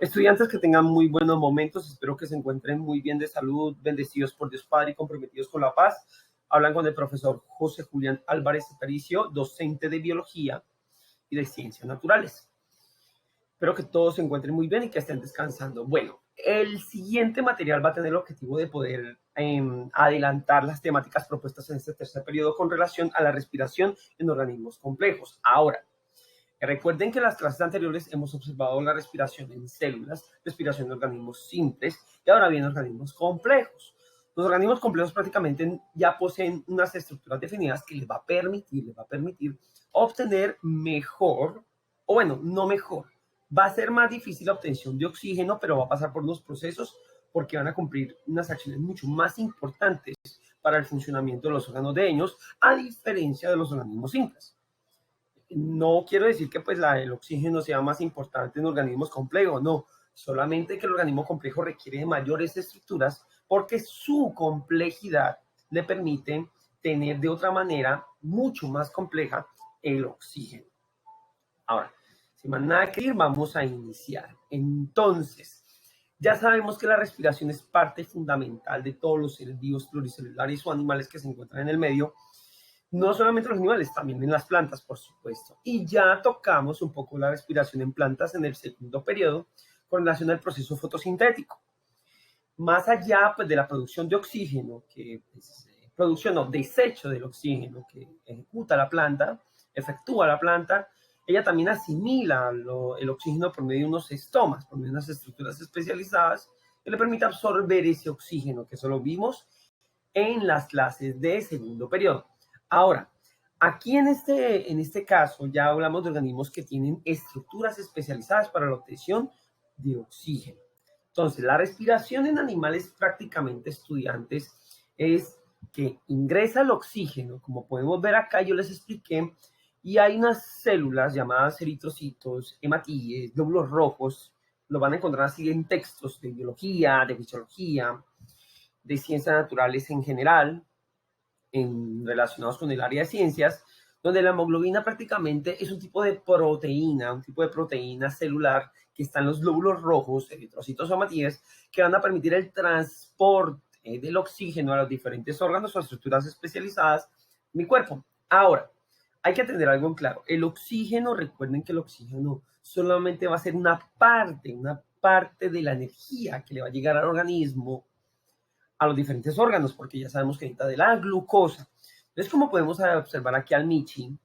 Estudiantes que tengan muy buenos momentos, espero que se encuentren muy bien de salud, bendecidos por Dios Padre y comprometidos con la paz. Hablan con el profesor José Julián Álvarez Aparicio, docente de Biología y de Ciencias Naturales. Espero que todos se encuentren muy bien y que estén descansando. Bueno, el siguiente material va a tener el objetivo de poder adelantar las temáticas propuestas en este tercer periodo con relación a la respiración en organismos complejos. Ahora, recuerden que en las clases anteriores hemos observado la respiración en células, respiración de organismos simples y ahora bien organismos complejos. Los organismos complejos prácticamente ya poseen unas estructuras definidas que les va a permitir obtener mejor, o bueno, no mejor, va a ser más difícil la obtención de oxígeno, pero va a pasar por unos procesos porque van a cumplir unas acciones mucho más importantes para el funcionamiento de los órganos de ellos, a diferencia de los organismos simples. No quiero decir que pues el oxígeno sea más importante en organismos complejos, no, solamente que el organismo complejo requiere de mayores estructuras porque su complejidad le permite tener de otra manera mucho más compleja el oxígeno. Ahora, sin más nada que decir, vamos a iniciar. Entonces, ya sabemos que la respiración es parte fundamental de todos los seres vivos pluricelulares o animales que se encuentran en el medio. No solamente los animales, también en las plantas, por supuesto. Y ya tocamos un poco la respiración en plantas en el segundo periodo con relación al proceso fotosintético. Más allá pues, de la producción de oxígeno, que es producción o desecho del oxígeno que ejecuta la planta, efectúa la planta, ella también asimila el oxígeno por medio de unos estomas, por medio de unas estructuras especializadas que le permite absorber ese oxígeno, que eso lo vimos en las clases de segundo periodo. Ahora, aquí en este caso ya hablamos de organismos que tienen estructuras especializadas para la obtención de oxígeno. Entonces, la respiración en animales prácticamente estudiantes es que ingresa el oxígeno, como podemos ver acá, yo les expliqué, y hay unas células llamadas eritrocitos, hematíes, glóbulos rojos, lo van a encontrar así en textos de biología, de fisiología, de ciencias naturales en general, relacionados con el área de ciencias, donde la hemoglobina prácticamente es un tipo de proteína celular que está en los glóbulos rojos, eritrocitos o hematíes, que van a permitir el transporte del oxígeno a los diferentes órganos o estructuras especializadas de mi cuerpo. Ahora, hay que tener algo en claro. El oxígeno, recuerden que el oxígeno solamente va a ser una parte de la energía que le va a llegar al organismo, a los diferentes órganos, porque ya sabemos que necesita de la glucosa. Entonces, como podemos observar aquí al Michi,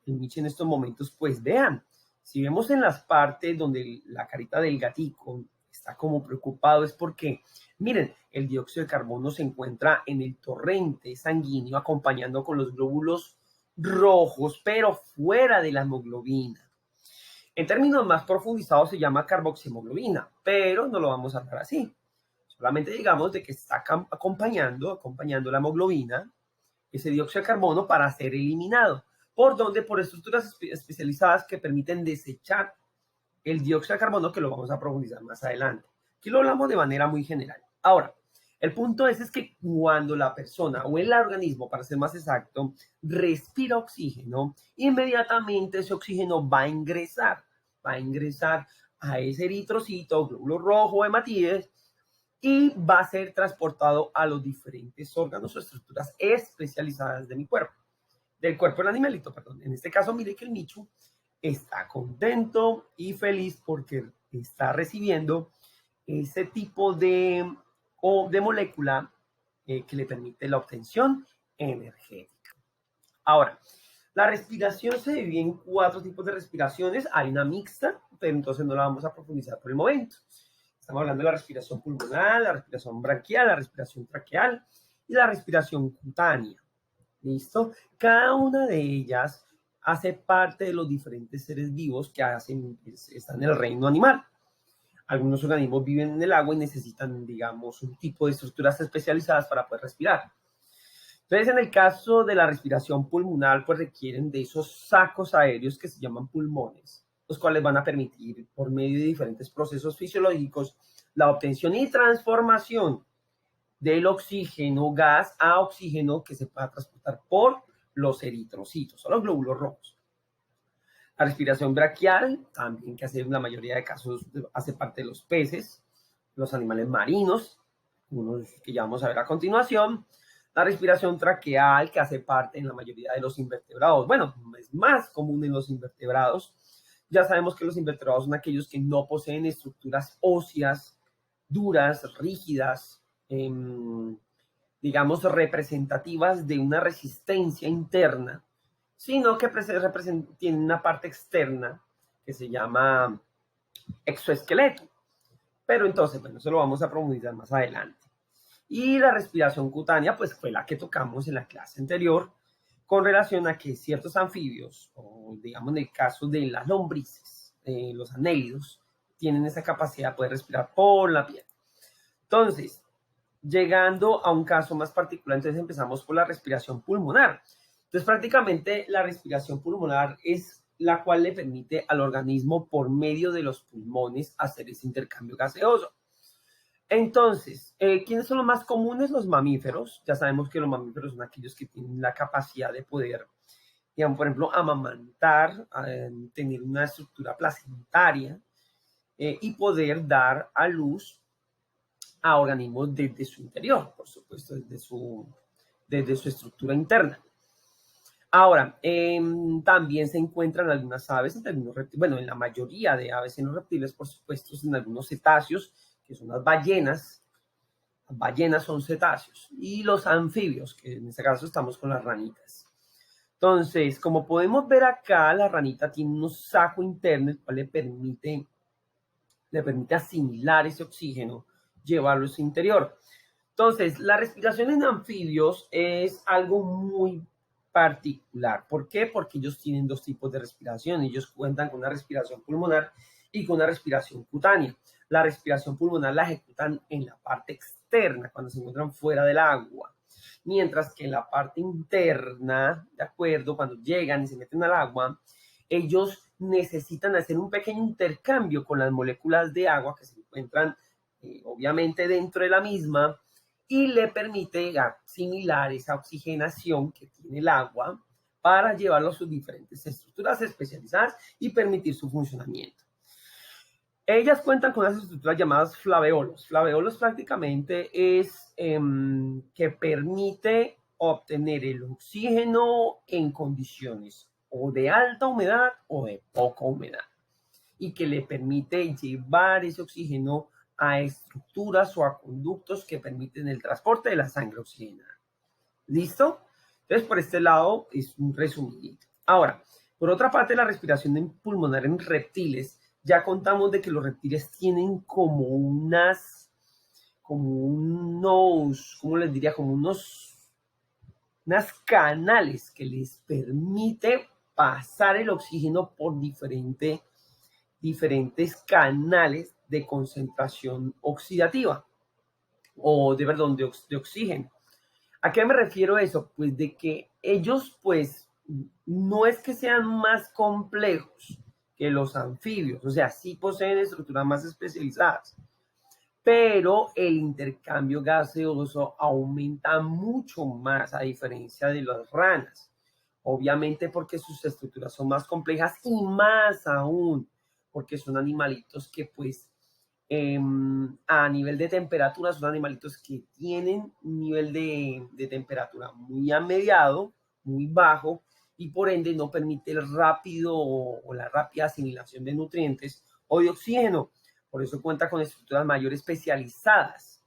el Michi en estos momentos, pues vean, si vemos en las partes donde la carita del gatico está como preocupado, es porque, miren, el dióxido de carbono se encuentra en el torrente sanguíneo acompañando con los glóbulos rojos, pero fuera de la hemoglobina. En términos más profundizados se llama carboxihemoglobina, pero no lo vamos a hablar así. Solamente digamos de que está acompañando la hemoglobina, ese dióxido de carbono, para ser eliminado. ¿Por dónde? Por estructuras especializadas que permiten desechar el dióxido de carbono, que lo vamos a profundizar más adelante. Aquí lo hablamos de manera muy general. Ahora, el punto es que cuando la persona o el organismo, para ser más exacto, respira oxígeno, inmediatamente ese oxígeno va a ingresar a ese eritrocito, glóbulo rojo, hematíes, y va a ser transportado a los diferentes órganos o estructuras especializadas de mi cuerpo, del cuerpo del animalito, perdón. En este caso, mire que el Michu está contento y feliz porque está recibiendo ese tipo de molécula que le permite la obtención energética. Ahora, la respiración se divide en 4 tipos de respiraciones. Hay una mixta, pero entonces no la vamos a profundizar por el momento. Estamos hablando de la respiración pulmonar, la respiración branquial, la respiración traqueal y la respiración cutánea. ¿Listo? Cada una de ellas hace parte de los diferentes seres vivos que están en el reino animal. Algunos organismos viven en el agua y necesitan, digamos, un tipo de estructuras especializadas para poder respirar. Entonces, en el caso de la respiración pulmonar, pues requieren de esos sacos aéreos que se llaman pulmones, los cuales van a permitir, por medio de diferentes procesos fisiológicos, la obtención y transformación del oxígeno, gas a oxígeno que se pueda transportar por los eritrocitos o los glóbulos rojos. La respiración braquial, también que hace en la mayoría de casos hace parte de los peces, los animales marinos, unos que ya vamos a ver a continuación. La respiración traqueal, que hace parte en la mayoría de los invertebrados. Bueno, es más común en los invertebrados. Ya sabemos que los invertebrados son aquellos que no poseen estructuras óseas duras, rígidas, digamos, representativas de una resistencia interna, sino que tienen una parte externa que se llama exoesqueleto. Pero entonces, bueno, eso lo vamos a profundizar más adelante. Y la respiración cutánea, pues fue la que tocamos en la clase anterior, con relación a que ciertos anfibios, o digamos en el caso de las lombrices, los anélidos, tienen esa capacidad de poder respirar por la piel. Entonces, llegando a un caso más particular, entonces empezamos por la respiración pulmonar. Entonces, prácticamente la respiración pulmonar es la cual le permite al organismo, por medio de los pulmones, hacer ese intercambio gaseoso. Entonces, ¿quiénes son los más comunes? Los mamíferos. Ya sabemos que los mamíferos son aquellos que tienen la capacidad de poder, digamos, por ejemplo, amamantar, tener una estructura placentaria y poder dar a luz a organismos desde su interior, por supuesto, desde su estructura interna. Ahora, también se encuentran algunas aves, en algunos reptiles, bueno, en la mayoría de aves en los reptiles, por supuesto, en algunos cetáceos, que son las ballenas. Las ballenas son cetáceos. Y los anfibios, que en este caso estamos con las ranitas. Entonces, como podemos ver acá, la ranita tiene un saco interno, el cual le permite asimilar ese oxígeno, llevarlo a su interior. Entonces, la respiración en anfibios es algo muy particular. ¿Por qué? Porque ellos tienen dos tipos de respiración. Ellos cuentan con una respiración pulmonar y con una respiración cutánea. La respiración pulmonar la ejecutan en la parte externa, cuando se encuentran fuera del agua. Mientras que en la parte interna, ¿de acuerdo? Cuando llegan y se meten al agua, ellos necesitan hacer un pequeño intercambio con las moléculas de agua que se encuentran obviamente dentro de la misma, y le permite asimilar esa oxigenación que tiene el agua para llevarlo a sus diferentes estructuras especializadas y permitir su funcionamiento. Ellas cuentan con unas estructuras llamadas flaveolos. Flaveolos prácticamente es que permite obtener el oxígeno en condiciones o de alta humedad o de poca humedad, y que le permite llevar ese oxígeno a estructuras o a conductos que permiten el transporte de la sangre oxigenada. ¿Listo? Entonces, por este lado es un resumidito. Ahora, por otra parte, la respiración pulmonar en reptiles, ya contamos de que los reptiles tienen como unos, ¿cómo les diría? Como unas canales que les permite pasar el oxígeno por diferentes canales de concentración oxidativa o de oxígeno. ¿A qué me refiero eso? Pues de que ellos pues no es que sean más complejos que los anfibios, o sea, sí poseen estructuras más especializadas, pero el intercambio gaseoso aumenta mucho más a diferencia de las ranas, obviamente porque sus estructuras son más complejas y más aún porque son animalitos que pues a nivel de temperatura son animalitos que tienen un nivel de temperatura muy mediado, muy bajo, y por ende no permite el rápido o la rápida asimilación de nutrientes o de oxígeno. Por eso cuenta con estructuras mayores especializadas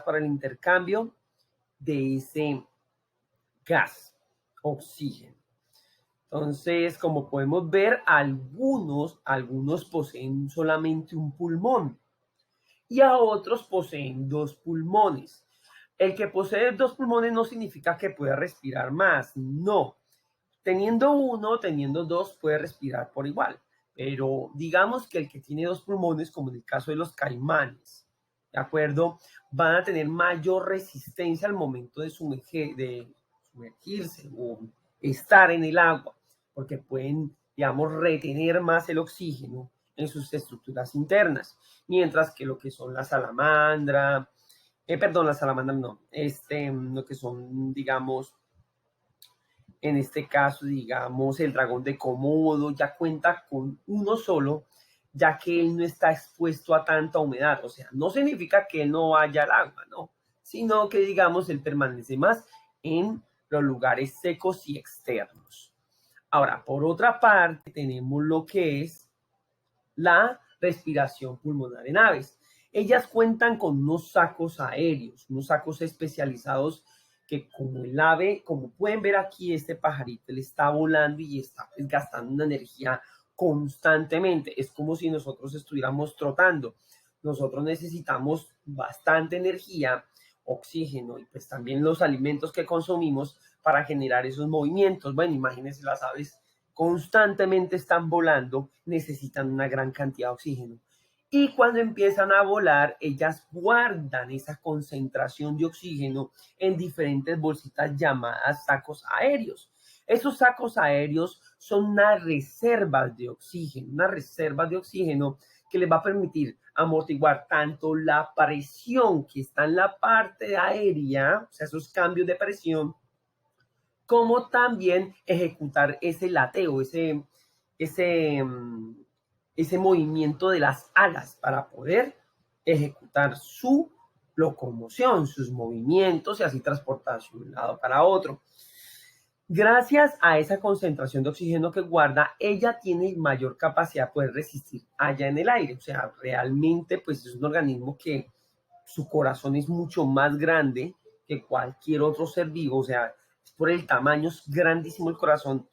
para el intercambio de ese gas, oxígeno. Entonces, como podemos ver, algunos poseen solamente un pulmón y a otros poseen dos pulmones. El que posee dos pulmones no significa que pueda respirar más, no. Teniendo uno, teniendo dos, puede respirar por igual. Pero digamos que el que tiene dos pulmones, como en el caso de los caimanes, ¿de acuerdo? Van a tener mayor resistencia al momento de sumergirse o estar en el agua, porque pueden, digamos, retener más el oxígeno en sus estructuras internas, mientras que lo que son la salamandra no, lo que son, digamos, En este caso, digamos, el dragón de Komodo ya cuenta con uno solo, ya que él no está expuesto a tanta humedad. O sea, no significa que no vaya al agua, ¿no? Sino que, digamos, él permanece más en los lugares secos y externos. Ahora, por otra parte, tenemos lo que es la respiración pulmonar en aves. Ellas cuentan con unos sacos aéreos, unos sacos especializados que como el ave, como pueden ver aquí, este pajarito, él está volando y está pues, gastando una energía constantemente. Es como si nosotros estuviéramos trotando. Nosotros necesitamos bastante energía, oxígeno y pues también los alimentos que consumimos para generar esos movimientos. Bueno, imagínense las aves constantemente están volando, necesitan una gran cantidad de oxígeno. Y cuando empiezan a volar, ellas guardan esa concentración de oxígeno en diferentes bolsitas llamadas sacos aéreos. Esos sacos aéreos son unas reservas de oxígeno que les va a permitir amortiguar tanto la presión que está en la parte aérea, o sea, esos cambios de presión, como también ejecutar ese lateo, ese, ese movimiento de las alas para poder ejecutar su locomoción, sus movimientos y así transportarse de un lado para otro. Gracias a esa concentración de oxígeno que guarda, ella tiene mayor capacidad de poder resistir allá en el aire. O sea, realmente pues es un organismo que su corazón es mucho más grande que cualquier otro ser vivo. O sea, por el tamaño es grandísimo el corazón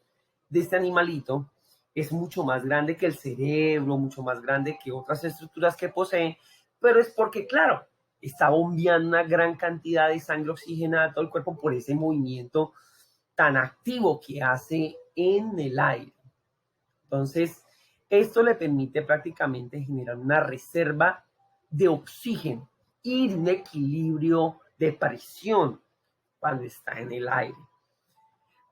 de este animalito. Es mucho más grande que el cerebro, mucho más grande que otras estructuras que posee, pero es porque, claro, está bombeando una gran cantidad de sangre oxigenada a todo el cuerpo por ese movimiento tan activo que hace en el aire. Entonces, esto le permite prácticamente generar una reserva de oxígeno y un equilibrio de presión cuando está en el aire.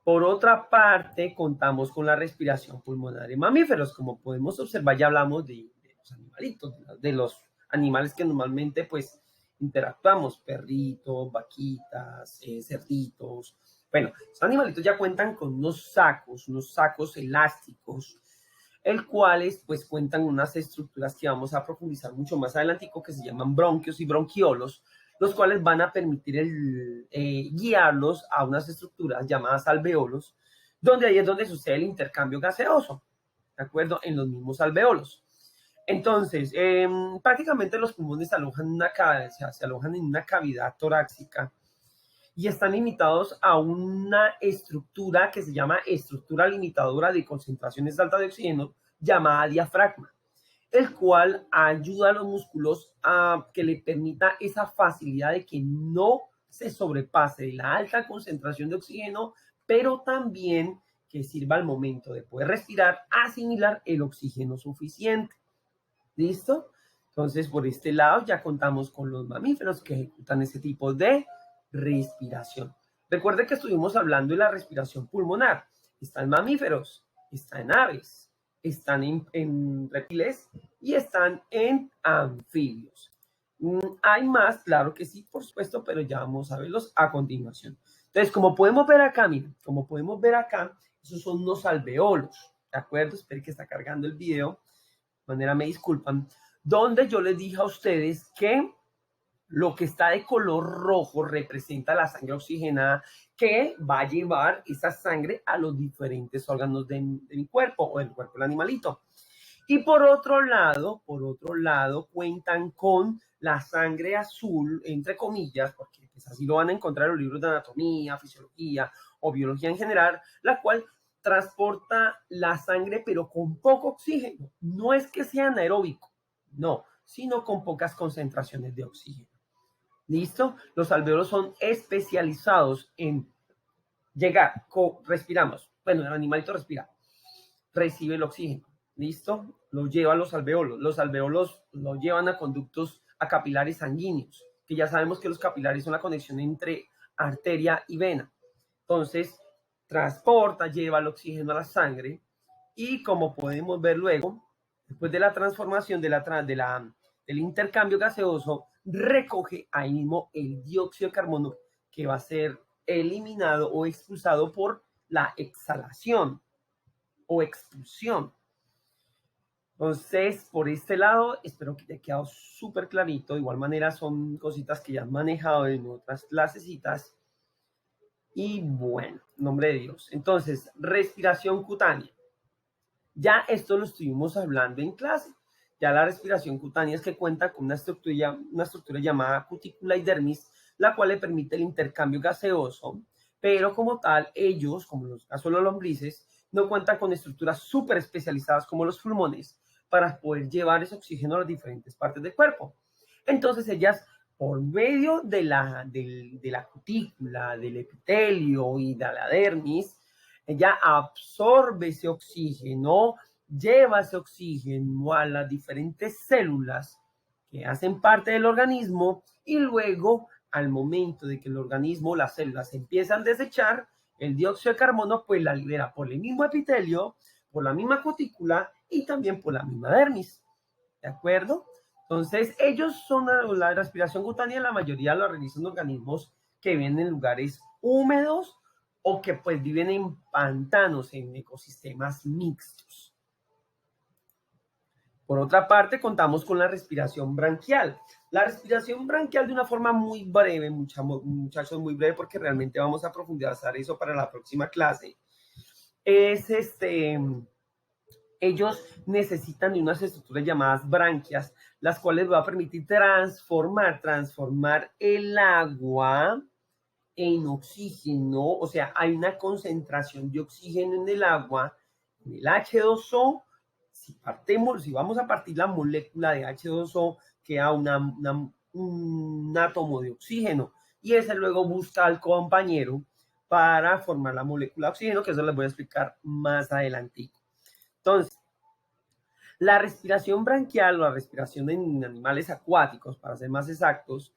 Por otra parte, contamos con la respiración pulmonar en mamíferos. Como podemos observar, ya hablamos de los animalitos, de los animales que normalmente pues interactuamos, perritos, vaquitas, cerditos. Bueno, los animalitos ya cuentan con unos sacos elásticos, el cuales pues cuentan unas estructuras que vamos a profundizar mucho más adelante, que se llaman bronquios y bronquiolos, los cuales van a permitir guiarlos a unas estructuras llamadas alveolos, donde ahí es donde sucede el intercambio gaseoso, ¿de acuerdo? En los mismos alveolos. Entonces, prácticamente los pulmones se alojan en una cavidad torácica y están limitados a una estructura que se llama estructura limitadora de concentraciones altas de oxígeno, llamada diafragma, el cual ayuda a los músculos a que le permita esa facilidad de que no se sobrepase la alta concentración de oxígeno, pero también que sirva al momento de poder respirar, asimilar el oxígeno suficiente. ¿Listo? Entonces, por este lado ya contamos con los mamíferos que ejecutan ese tipo de respiración. Recuerde que estuvimos hablando de la respiración pulmonar. Está en mamíferos, está en aves, están en reptiles y están en anfibios. Hay más, claro que sí, por supuesto, pero ya vamos a verlos a continuación. Entonces, como podemos ver acá, miren, como podemos ver acá, esos son los alveolos, ¿de acuerdo? Esperen que está cargando el video, de manera me disculpan, donde yo les dije a ustedes que lo que está de color rojo representa la sangre oxigenada que va a llevar esa sangre a los diferentes órganos de mi cuerpo o del cuerpo del animalito. Y por otro lado, cuentan con la sangre azul, entre comillas, porque pues así lo van a encontrar en los libros de anatomía, fisiología o biología en general, la cual transporta la sangre pero con poco oxígeno. No es que sea anaeróbico, no, sino con pocas concentraciones de oxígeno. ¿Listo? Los alveolos son especializados en llegar, respiramos. Bueno, el animalito respira, recibe el oxígeno. ¿Listo? Lo lleva a los alveolos. Los alveolos lo llevan a conductos, a capilares sanguíneos, que ya sabemos que los capilares son la conexión entre arteria y vena. Entonces, transporta, lleva el oxígeno a la sangre y como podemos ver luego, después de la transformación del intercambio gaseoso, recoge ahí mismo el dióxido de carbono que va a ser eliminado o expulsado por la exhalación o expulsión. Entonces, por este lado, espero que te haya quedado súper clarito. De igual manera, son cositas que ya has manejado en otras clasecitas. Y bueno, nombre de Dios. Entonces, respiración cutánea. Ya esto lo estuvimos hablando en clase. Ya la respiración cutánea es que cuenta con una estructura llamada cutícula y dermis, la cual le permite el intercambio gaseoso, pero como tal, ellos, como los casos de los lombrices, no cuentan con estructuras súper especializadas como los pulmones para poder llevar ese oxígeno a las diferentes partes del cuerpo. Entonces ellas, por medio de la cutícula, del epitelio y de la dermis, ella absorbe ese oxígeno, lleva ese oxígeno a las diferentes células que hacen parte del organismo y luego al momento de que el organismo, las células empiezan a desechar el dióxido de carbono, pues la libera por el mismo epitelio, por la misma cutícula y también por la misma dermis. ¿De acuerdo? Entonces, ellos son la respiración cutánea, la mayoría lo realizan organismos que viven en lugares húmedos o que pues viven en pantanos, en ecosistemas mixtos. Por otra parte, contamos con la respiración branquial. La respiración branquial de una forma muy breve, muchachos, muy breve, porque realmente vamos a profundizar eso para la próxima clase. Es ellos necesitan de unas estructuras llamadas branquias, las cuales va a permitir transformar el agua en oxígeno, o sea, hay una concentración de oxígeno en el agua, en el H2O. Si vamos a partir la molécula de H2O, queda un átomo de oxígeno, y ese luego busca al compañero para formar la molécula de oxígeno, que eso les voy a explicar más adelante. Entonces, la respiración branquial o la respiración en animales acuáticos, para ser más exactos,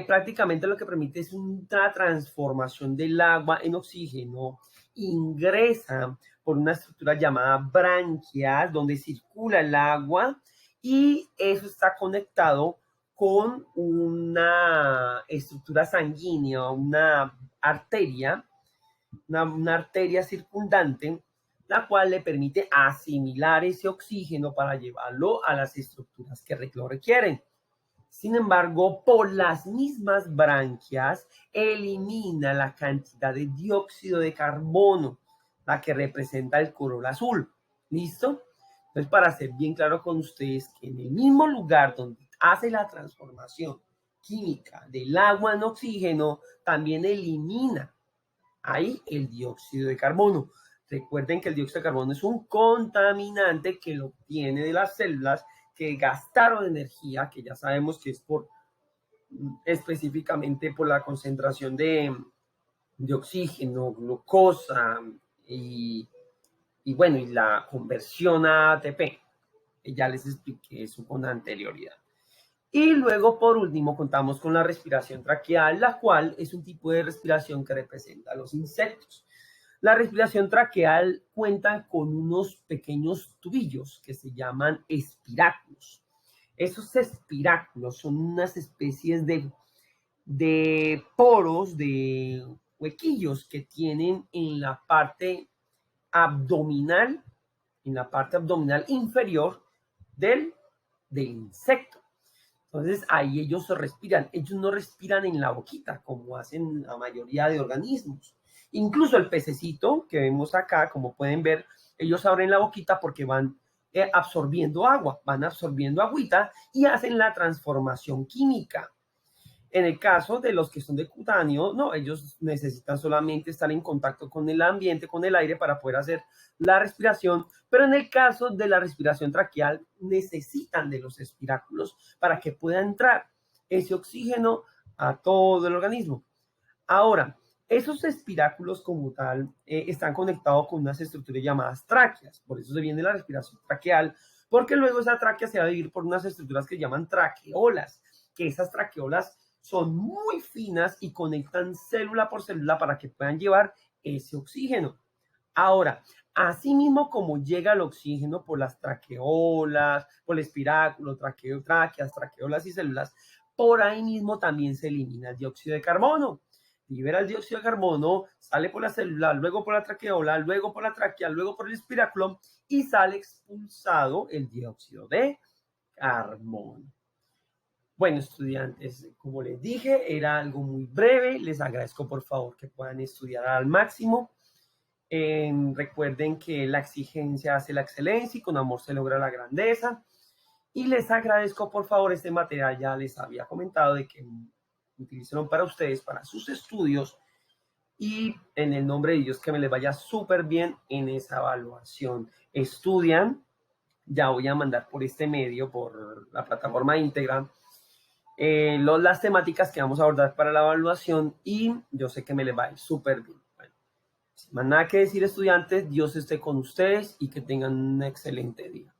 prácticamente lo que permite es una transformación del agua en oxígeno, ingresa por una estructura llamada branquias, donde circula el agua, y eso está conectado con una estructura sanguínea, una arteria circundante, la cual le permite asimilar ese oxígeno para llevarlo a las estructuras que lo requieren. Sin embargo, por las mismas branquias, elimina la cantidad de dióxido de carbono, la que representa el color azul. ¿Listo? Entonces, para ser bien claro con ustedes, que en el mismo lugar donde hace la transformación química del agua en oxígeno, también elimina ahí el dióxido de carbono. Recuerden que el dióxido de carbono es un contaminante que lo obtiene de las células que gastaron energía, que ya sabemos que es por específicamente por la concentración de oxígeno, glucosa y bueno, y la conversión a ATP. Ya les expliqué eso con anterioridad. Y luego, por último, contamos con la respiración traqueal, la cual es un tipo de respiración que representa a los insectos. La respiración traqueal cuenta con unos pequeños tubillos que se llaman espiráculos. Esos espiráculos son unas especies de poros, de huequillos que tienen en la parte abdominal inferior del insecto. Entonces ahí ellos respiran. Ellos no respiran en la boquita como hacen la mayoría de organismos. Incluso el pececito que vemos acá, como pueden ver, ellos abren la boquita porque van absorbiendo agua, van absorbiendo agüita y hacen la transformación química. En el caso de los que son de cutáneo, no, ellos necesitan solamente estar en contacto con el ambiente, con el aire para poder hacer la respiración, pero en el caso de la respiración traqueal necesitan de los espiráculos para que pueda entrar ese oxígeno a todo el organismo. Ahora, esos espiráculos como tal están conectados con unas estructuras llamadas tráqueas, por eso se viene la respiración traqueal, porque luego esa tráquea se va a dividir por unas estructuras que llaman traqueolas, que esas traqueolas son muy finas y conectan célula por célula para que puedan llevar ese oxígeno. Ahora, asimismo como llega el oxígeno por las traqueolas, por el espiráculo, tráqueas, traqueolas y células, por ahí mismo también se elimina el dióxido de carbono. libera el dióxido de carbono, sale por la célula, luego por la traqueola, luego por la tráquea, luego por el espiráculo y sale expulsado el dióxido de carbono. Bueno, estudiantes, como les dije, era algo muy breve. Les agradezco por favor que puedan estudiar al máximo. Recuerden que la exigencia hace la excelencia y con amor se logra la grandeza. Y les agradezco por favor este material. Ya les había comentado de que utilicen para ustedes, para sus estudios. Y en el nombre de Dios que me les vaya súper bien en esa evaluación. Estudian. Ya voy a mandar por este medio, por la plataforma íntegra, las temáticas que vamos a abordar para la evaluación y yo sé que me les va a ir súper bien. Bueno, sin más nada que decir, estudiantes, Dios esté con ustedes y que tengan un excelente día.